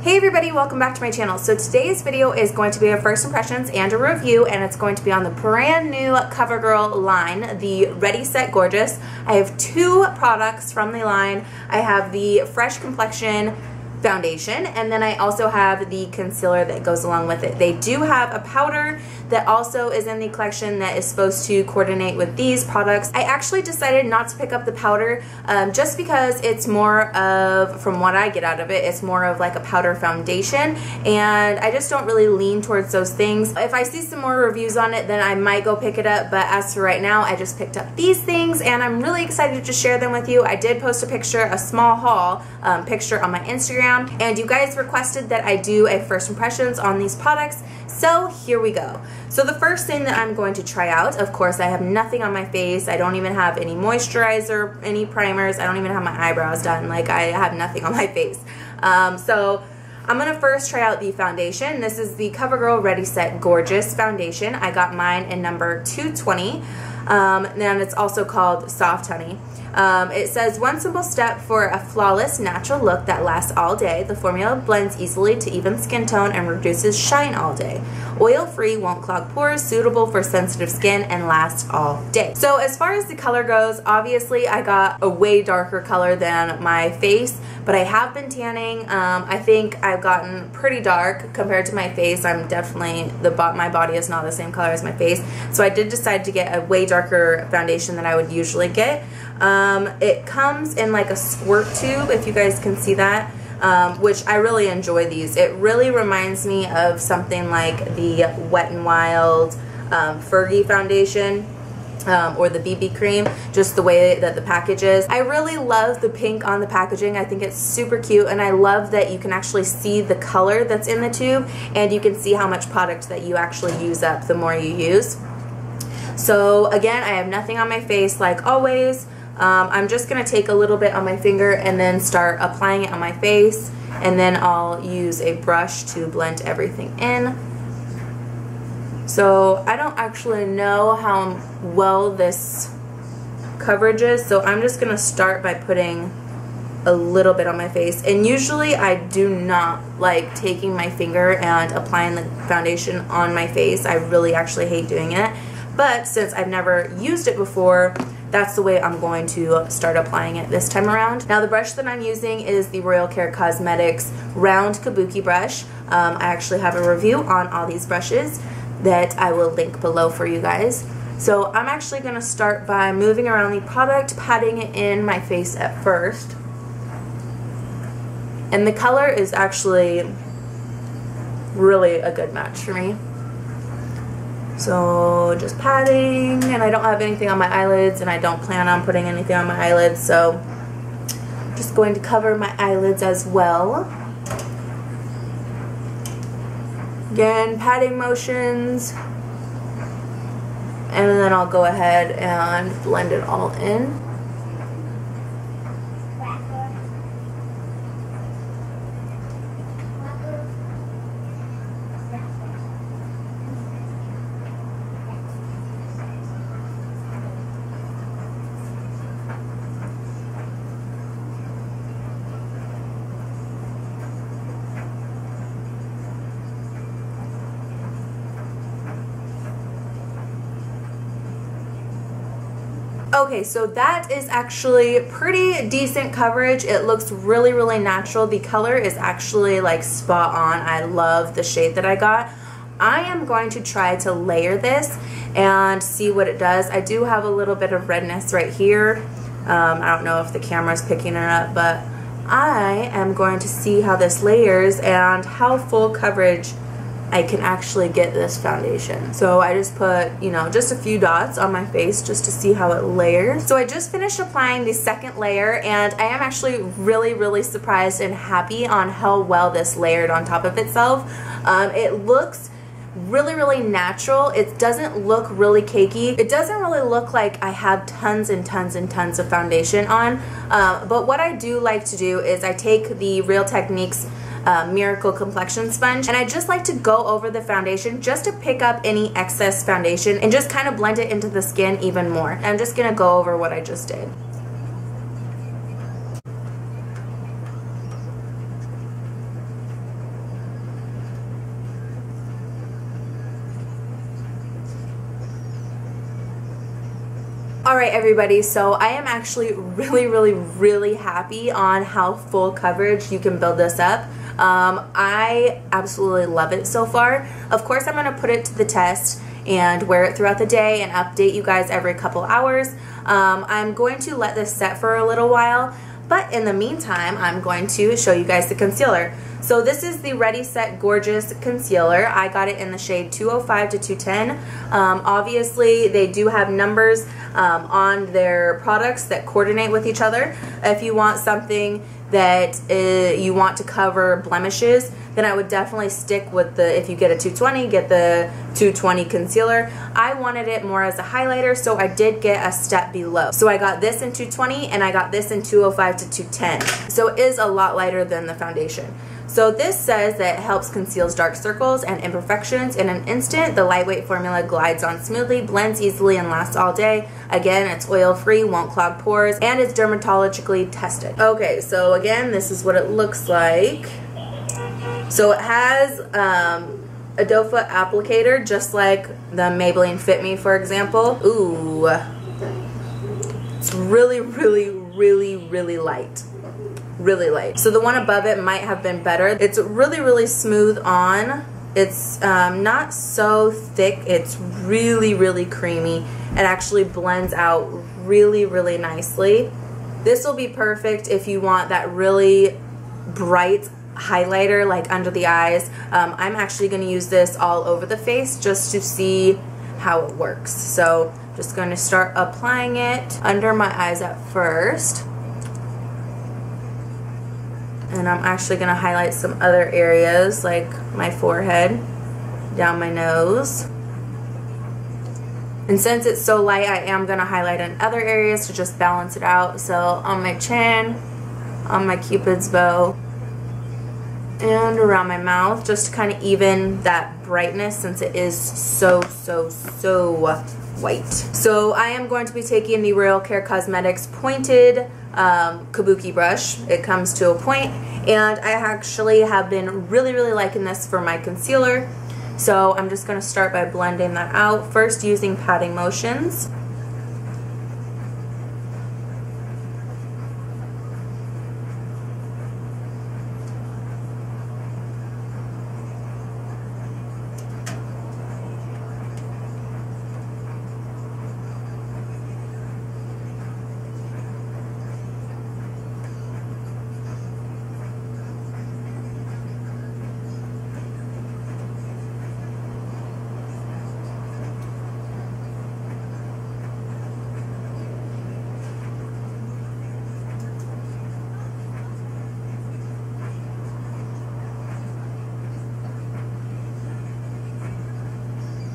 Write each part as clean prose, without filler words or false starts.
Hey everybody, welcome back to my channel. So today's video is going to be a first impressions and a review, and it's going to be on the brand new CoverGirl line, the Ready Set Gorgeous. I have two products from the line. I have the Fresh Complexion foundation, and then I also have the concealer that goes along with it. They do have a powder that also is in the collection that is supposed to coordinate with these products. I actually decided not to pick up the powder just because it's more of, from what I get out of it, it's more of like a powder foundation, and I just don't really lean towards those things. If I see some more reviews on it, then I might go pick it up, but as for right now, I just picked up these things, and I'm really excited to share them with you. I did post a picture, a small haul picture on my Instagram, and you guys requested that I do a first impressions on these products, so here we go. So the first thing that I'm going to try out, of course, I have nothing on my face. I don't even have any moisturizer, any primers. I don't even have my eyebrows done. Like, I have nothing on my face. So I'm going to first try out the foundation. This is the CoverGirl Ready Set Gorgeous foundation. I got mine in number 220, and it's also called Soft Honey. It says, one simple step for a flawless natural look that lasts all day. The formula blends easily to even skin tone and reduces shine all day. Oil-free, won't clog pores, suitable for sensitive skin, and lasts all day. So as far as the color goes, obviously I got a way darker color than my face, but I have been tanning. I think I've gotten pretty dark compared to my face. I'm definitely, my body is not the same color as my face, so I did decide to get a way darker foundation than I would usually get. It comes in like a squirt tube, if you guys can see that, which I really enjoy these. It really reminds me of something like the Wet n Wild Fergie foundation, or the BB cream, just the way that the package is. I really love the pink on the packaging. I think it's super cute, and I love that you can actually see the color that's in the tube, and you can see how much product that you actually use up the more you use. So again, I have nothing on my face like always. I'm just going to take a little bit on my finger and then start applying it on my face, and then I'll use a brush to blend everything in. So I don't actually know how well this coverage is, so I'm just going to start by putting a little bit on my face. And usually I do not like taking my finger and applying the foundation on my face. I really actually hate doing it, but since I've never used it before, that's the way I'm going to start applying it this time around. Now the brush that I'm using is the Royal Care Cosmetics round kabuki brush. I actually have a review on all these brushes that I will link below for you guys. So I'm actually going to start by moving around the product, patting it in my face at first. And the color is actually really a good match for me. So just patting, and I don't have anything on my eyelids, and I don't plan on putting anything on my eyelids, so I'm just going to cover my eyelids as well. Again, patting motions, and then I'll go ahead and blend it all in. Okay, so that is actually pretty decent coverage. It looks really, really natural. The color is actually like spot on. I love the shade that I got. I am going to try to layer this and see what it does. I do have a little bit of redness right here. I don't know if the camera's picking it up, but I am going to see how this layers and how full coverage I can actually get this foundation. So I just put, you know, just a few dots on my face just to see how it layers. So I just finished applying the second layer, and I am actually really, really surprised and happy on how well this layered on top of itself. It looks really, really natural. It doesn't look really cakey. It doesn't really look like I have tons and tons and tons of foundation on. But what I do like to do is I take the Real Techniques Miracle Complexion Sponge, and I just like to go over the foundation just to pick up any excess foundation and just kind of blend it into the skin even more. I'm just gonna go over what I just did. Alright everybody, so I am actually really happy on how full coverage you can build this up. I absolutely love it so far. Of course I'm going to put it to the test and wear it throughout the day and update you guys every couple hours. I'm going to let this set for a little while, but in the meantime I'm going to show you guys the concealer. So this is the Ready Set Gorgeous Concealer. I got it in the shade 205 to 210. Obviously they do have numbers on their products that coordinate with each other. If you want something that you want to cover blemishes, then I would definitely stick with the, if you get a 220, get the 220 concealer. I wanted it more as a highlighter, so I did get a step below. So I got this in 220 and I got this in 205 to 210. So it is a lot lighter than the foundation. So this says that it helps conceal dark circles and imperfections in an instant. The lightweight formula glides on smoothly, blends easily, and lasts all day. Again, it's oil-free, won't clog pores, and it's dermatologically tested. Okay, so again, this is what it looks like. So it has a doe foot applicator, just like the Maybelline Fit Me, for example. Ooh, it's really light. Really light. So the one above it might have been better. It's really smooth on. It's not so thick. It's really creamy. It actually blends out really nicely. This will be perfect if you want that really bright highlighter like under the eyes. I'm actually going to use this all over the face just to see how it works. So just going to start applying it under my eyes at first. And I'm actually going to highlight some other areas like my forehead, down my nose. And since it's so light, I am going to highlight in other areas to just balance it out. So on my chin, on my cupid's bow, and around my mouth, just to kind of even that brightness since it is so white. So I am going to be taking the Royal Care Cosmetics pointed kabuki brush. It comes to a point, and I actually have been really liking this for my concealer. So I'm just going to start by blending that out, first using patting motions.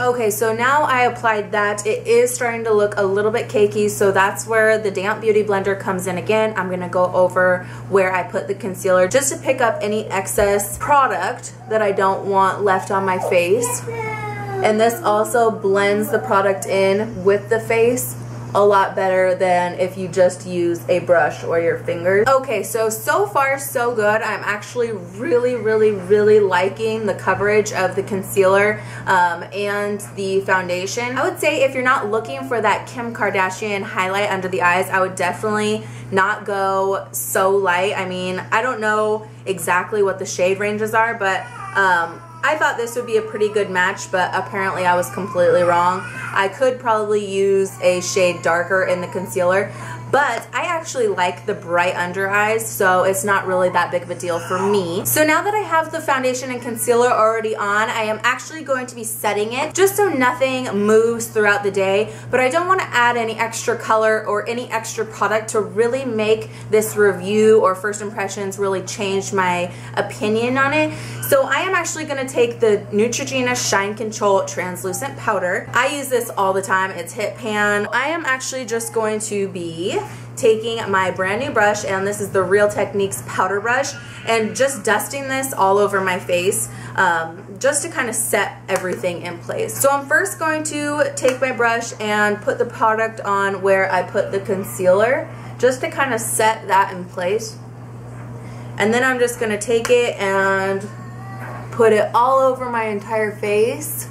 Okay, so now I applied that. It is starting to look a little bit cakey, so that's where the damp beauty blender comes in again. I'm going to go over where I put the concealer just to pick up any excess product that I don't want left on my face. And this also blends the product in with the face a lot better than if you just use a brush or your fingers. Okay, so far so good. I'm actually really liking the coverage of the concealer and the foundation. I would say if you're not looking for that Kim Kardashian highlight under the eyes, I would definitely not go so light. I mean, I don't know exactly what the shade ranges are, but I thought this would be a pretty good match, but apparently I was completely wrong. I could probably use a shade darker in the concealer, but I actually like the bright under eyes, so it's not really that big of a deal for me. So now that I have the foundation and concealer already on, I am actually going to be setting it just so nothing moves throughout the day, but I don't want to add any extra color or any extra product to really make this review or first impressions really change my opinion on it. So I am actually going to take the Neutrogena Shine Control Translucent Powder. I use this all the time. It's Hit Pan. I am actually just going to be taking my brand new brush, and this is the Real Techniques powder brush, and just dusting this all over my face just to kind of set everything in place. So I'm first going to take my brush and put the product on where I put the concealer just to kind of set that in place. And then I'm just going to take it and put it all over my entire face.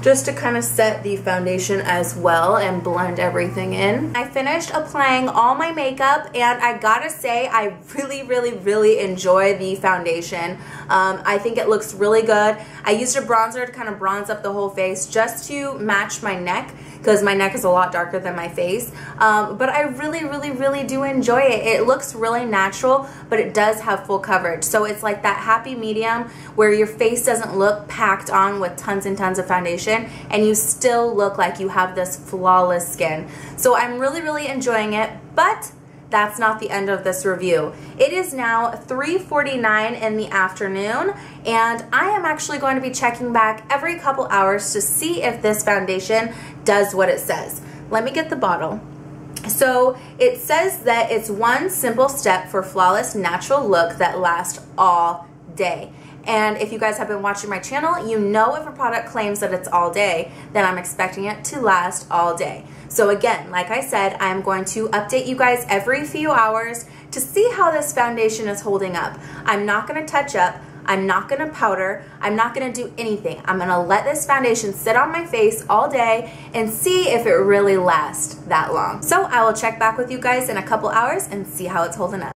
just to kind of set the foundation as well and blend everything in. I finished applying all my makeup, and I gotta say I really enjoy the foundation. I think it looks really good. I used a bronzer to kind of bronze up the whole face just to match my neck, because my neck is a lot darker than my face. But I really do enjoy it. It looks really natural, but it does have full coverage. So it's like that happy medium where your face doesn't look packed on with tons and tons of foundation, and you still look like you have this flawless skin. So I'm really enjoying it, but that's not the end of this review. It is now 3:49 in the afternoon, and I am actually going to be checking back every couple hours to see if this foundation does what it says. Let me get the bottle. So it says that it's one simple step for flawless natural look that lasts all day. And if you guys have been watching my channel, you know if a product claims that it's all day, then I'm expecting it to last all day. So again, like I said, I'm going to update you guys every few hours to see how this foundation is holding up. I'm not going to touch up. I'm not going to powder. I'm not going to do anything. I'm going to let this foundation sit on my face all day and see if it really lasts that long. So I will check back with you guys in a couple hours and see how it's holding up.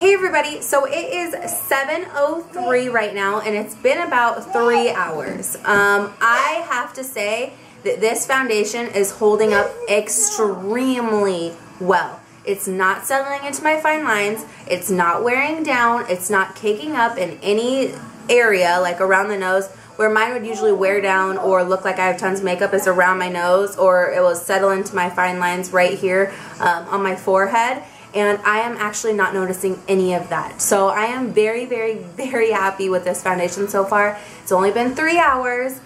Hey everybody, so it is 7:03 right now, and it's been about 3 hours. I have to say that this foundation is holding up extremely well. It's not settling into my fine lines, it's not wearing down, it's not caking up in any area like around the nose, where mine would usually wear down or look like I have tons of makeup is around my nose, or it will settle into my fine lines right here on my forehead. And I am actually not noticing any of that. So I am very happy with this foundation so far. It's only been 3 hours,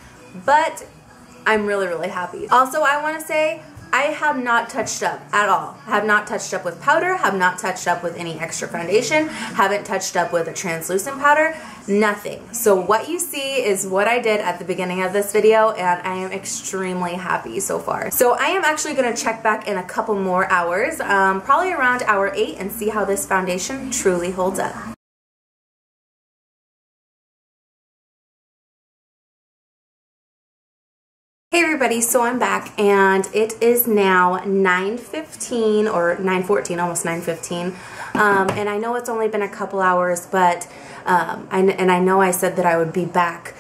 but I'm really happy. Also, I want to say I have not touched up at all. Have not touched up with powder, have not touched up with any extra foundation, haven't touched up with a translucent powder, nothing. So what you see is what I did at the beginning of this video, and I am extremely happy so far. So I am actually going to check back in a couple more hours, probably around hour 8, and see how this foundation truly holds up. Hey everybody, so I'm back, and it is now 9:15 or 9:14, almost 9:15, and I know it's only been a couple hours, but I know I said that I would be back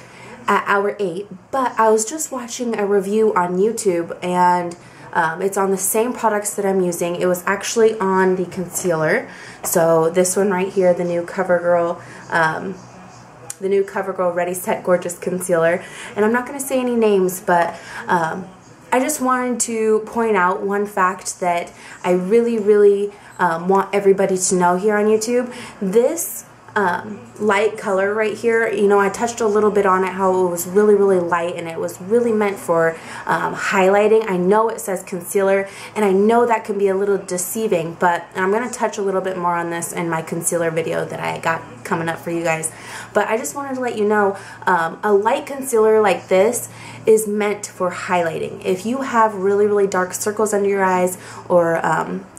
at hour 8, but I was just watching a review on YouTube, and it's on the same products that I'm using. It was actually on the concealer, so this one right here, the new CoverGirl Ready Set Gorgeous Concealer. And I'm not going to say any names, but I just wanted to point out one fact that I really want everybody to know here on YouTube. This light color right here, you know, I touched a little bit on it, how it was really light, and it was really meant for highlighting. I know it says concealer, and I know that can be a little deceiving, but I'm going to touch a little bit more on this in my concealer video that I got coming up for you guys. But I just wanted to let you know, a light concealer like this is meant for highlighting. If you have really dark circles under your eyes, or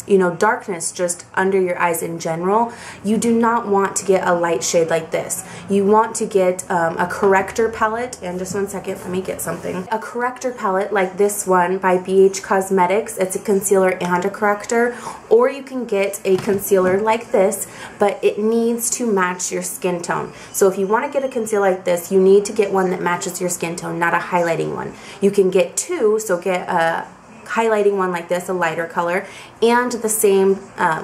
you know, darkness just under your eyes in general, you do not want to get a light shade like this. You want to get a corrector palette, and just one second, let me get something. A corrector palette like this one by BH Cosmetics. It's a concealer and a corrector, or you can get a concealer like this, but it needs to match your skin tone. So if you want to get a concealer like this, you need to get one that matches your skin tone, not a highlighting one. You can get two, so get a highlighting one like this, a lighter color, and the same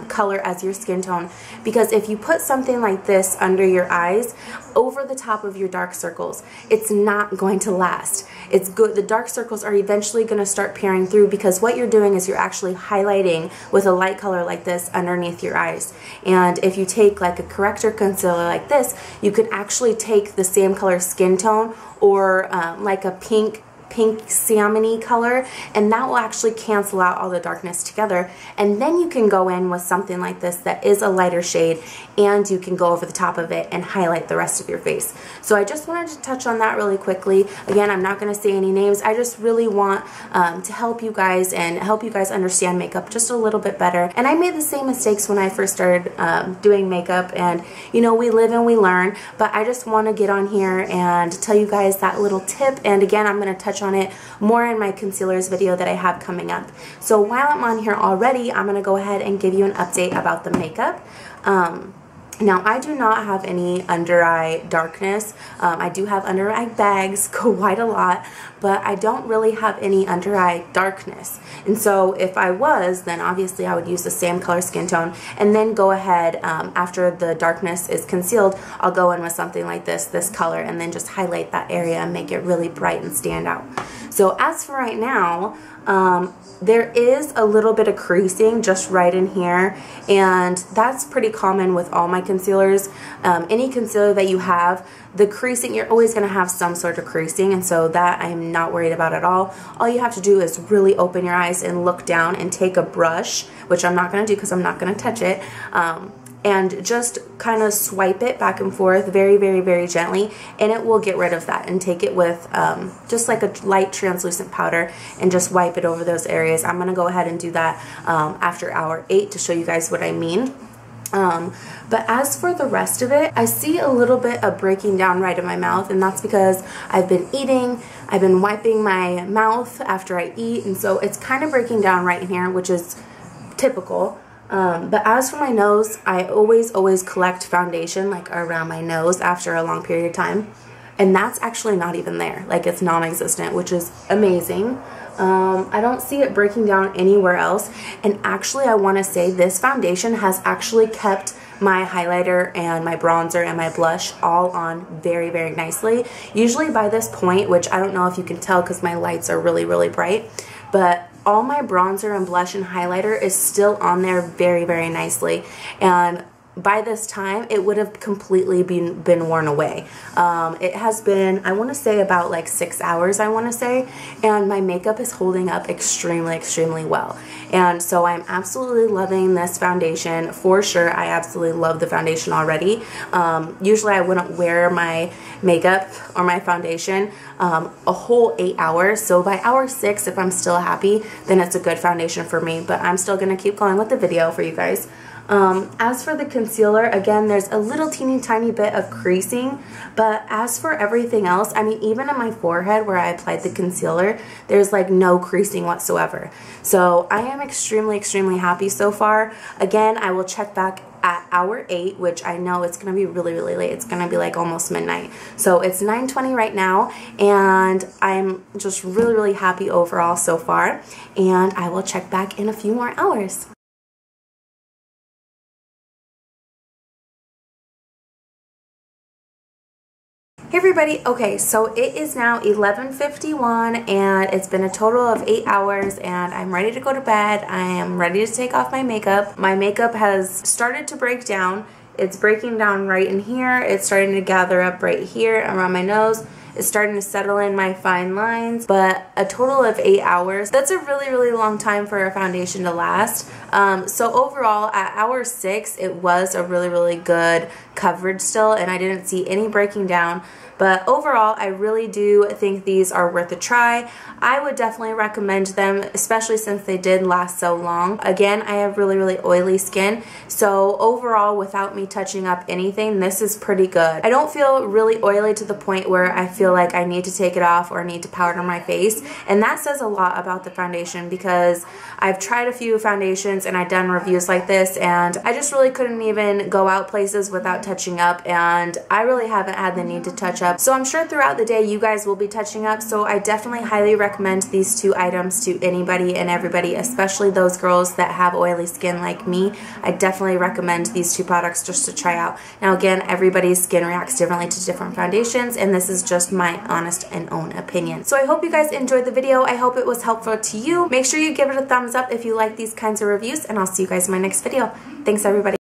color as your skin tone, because if you put something like this under your eyes over the top of your dark circles, it's not going to last. It's good. The dark circles are eventually going to start peering through, because what you're doing is you're actually highlighting with a light color like this underneath your eyes. And if you take like a corrector concealer like this, you can actually take the same color skin tone, or like a pink pink salmony color, and that will actually cancel out all the darkness together. And then you can go in with something like this that is a lighter shade, and you can go over the top of it and highlight the rest of your face. So I just wanted to touch on that really quickly. Again, I'm not going to say any names. I just really want to help you guys and help you guys understand makeup just a little bit better. And I made the same mistakes when I first started doing makeup, and you know, we live and we learn, but I just want to get on here and tell you guys that little tip. And again, I'm going to touch on it more in my concealers video that I have coming up. So while I'm on here already, I'm going to go ahead and give you an update about the makeup. Now, I do not have any under eye darkness. I do have under eye bags, quite a lot, but I don't really have any under eye darkness. And so if I was, then obviously I would use the same color skin tone and then go ahead, after the darkness is concealed, I'll go in with something like this color, and then just highlight that area and make it really bright and stand out. So as for right now, there is a little bit of creasing just right in here, and that's pretty common with all my concealers. Any concealer that you have, the creasing, you're always going to have some sort of creasing, and so that I'm not worried about at all. All you have to do is really open your eyes and look down and take a brush, which I'm not going to do because I'm not going to touch it, and just kind of swipe it back and forth very, very, very gently, and it will get rid of that. And take it with just like a light translucent powder and just wipe it over those areas. I'm going to go ahead and do that after hour 8 to show you guys what I mean. But as for the rest of it, I see a little bit of breaking down right in my mouth, and that's because I've been eating, I've been wiping my mouth after I eat, and so it's kind of breaking down right in here, which is typical. But as for my nose, I always collect foundation like around my nose after a long period of time, and that's actually not even there. Like, it's non-existent, which is amazing. I don't see it breaking down anywhere else, and actually I want to say this foundation has actually kept my highlighter and my bronzer and my blush all on very, very nicely. Usually by this point, which I don't know if you can tell because my lights are really, really bright, but all my bronzer and blush and highlighter is still on there very, very nicely. And by this time, it would have completely been worn away. It has been, I want to say, about like 6 hours, I want to say, and my makeup is holding up extremely, extremely well. And so I'm absolutely loving this foundation for sure. I absolutely love the foundation already. Usually I wouldn't wear my makeup or my foundation a whole 8 hours. So by hour 6, if I'm still happy, then it's a good foundation for me. But I'm still going to keep going with the video for you guys. As for the concealer, again, there's a little teeny tiny bit of creasing, but as for everything else, I mean, even on my forehead where I applied the concealer, there's like no creasing whatsoever. So I am extremely, extremely happy so far. Again, I will check back at hour 8, which I know it's going to be really, really late. It's going to be like almost midnight. So it's 9:20 right now, and I'm just really, really happy overall so far, and I will check back in a few more hours. Hey everybody, okay, so it is now 11:51 and it's been a total of 8 hours and I'm ready to go to bed. I am ready to take off my makeup. My makeup has started to break down. It's breaking down right in here. It's starting to gather up right here around my nose. It's starting to settle in my fine lines, but a total of 8 hours. That's a really, really long time for a foundation to last. So overall, at hour 6, it was a really, really good coverage still, and I didn't see any breaking down. But overall, I really do think these are worth a try. I would definitely recommend them, especially since they did last so long. Again, I have really, really oily skin, so overall, without me touching up anything, this is pretty good. I don't feel really oily to the point where I feel like I need to take it off or need to powder my face, and that says a lot about the foundation because I've tried a few foundations and I've done reviews like this, and I just really couldn't even go out places without touching up, and I really haven't had the need to touch up. So I'm sure throughout the day you guys will be touching up, so I definitely highly recommend these two items to anybody and everybody, especially those girls that have oily skin like me. I definitely recommend these two products just to try out. Now again, everybody's skin reacts differently to different foundations, and this is just my honest and own opinion. So I hope you guys enjoyed the video. I hope it was helpful to you. Make sure you give it a thumbs up if you like these kinds of reviews, and I'll see you guys in my next video. Thanks everybody.